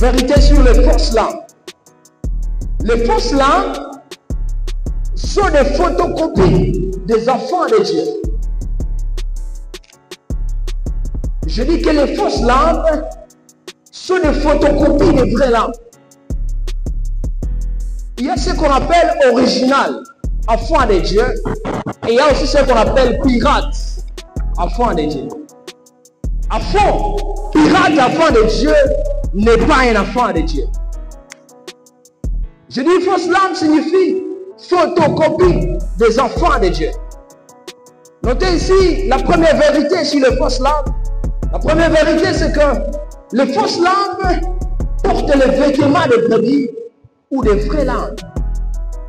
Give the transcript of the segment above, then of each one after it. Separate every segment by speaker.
Speaker 1: vérité sur les fausses langues. Les fausses langues sont des photocopies des enfants de Dieu. Je dis que les fausses langues sont des photocopies des vraies langues. Il y a ce qu'on appelle original, enfant de Dieu, et il y a aussi ce qu'on appelle pirate, enfant de Dieu. Enfant, pirate, enfant de Dieu, n'est pas un enfant de Dieu. Je dis fausse langue signifie photocopie des enfants de Dieu. Notez ici la première vérité sur les fausses langues. La première vérité, c'est que les fausses langues portent les vêtements de brebis ou des vraies langues.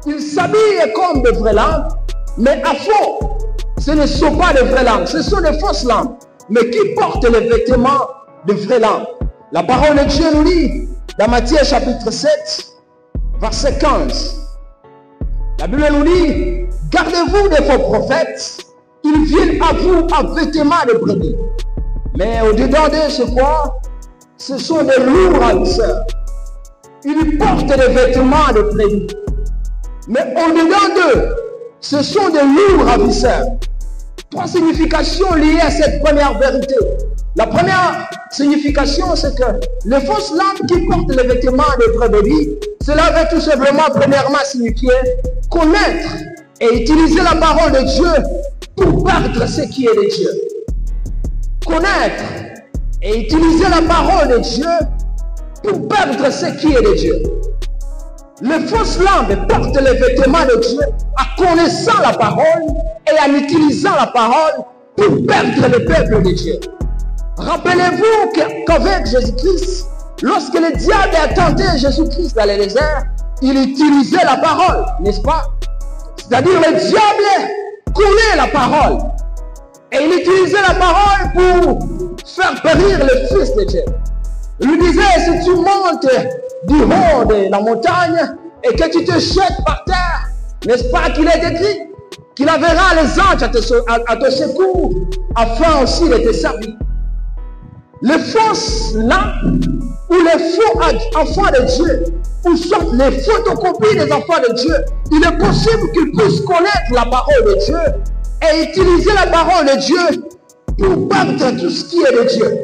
Speaker 1: Ils s'habillent comme des vraies langues, mais à fond, ce ne sont pas des vraies langues, ce sont des fausses langues, mais qui portent les vêtements de vraies langues. La parole de Dieu nous dit, dans Matthieu chapitre 7, verset 15, la Bible nous dit, gardez-vous des faux prophètes, ils viennent à vous en vêtements de brebis. Mais au-dedans d'eux, c'est quoi? Ce sont des lourds ravisseurs. Ils portent des vêtements de brebis. Mais au-dedans d'eux, ce sont des lourds ravisseurs. Trois significations liées à cette première vérité. La première signification, c'est que les fausses langues qui portent les vêtements de brebis, cela veut tout simplement, premièrement, signifier connaître et utiliser la parole de Dieu pour perdre ce qui est de Dieu. Connaître et utiliser la parole de Dieu pour perdre ce qui est de Dieu. Les fausses langues portent les vêtements de Dieu en connaissant la parole et en utilisant la parole pour perdre le peuple de Dieu. Rappelez-vous qu'avec Jésus-Christ, lorsque le diable a tenté Jésus-Christ dans le désert, il utilisait la parole, n'est-ce pas? C'est-à-dire le diable connaît la parole. Et il utilisait la parole pour faire périr le Fils de Dieu. Il lui disait, si tu montes du haut de la montagne et que tu te jettes par terre, n'est-ce pas qu'il est écrit qu'il enverra les anges à te secours afin aussi de te servir. Les fausses langues ou les faux enfants de Dieu, ou sont les photocopies des enfants de Dieu, il est possible qu'ils puissent connaître la parole de Dieu et utiliser la parole de Dieu pour perdre tout ce qui est de Dieu.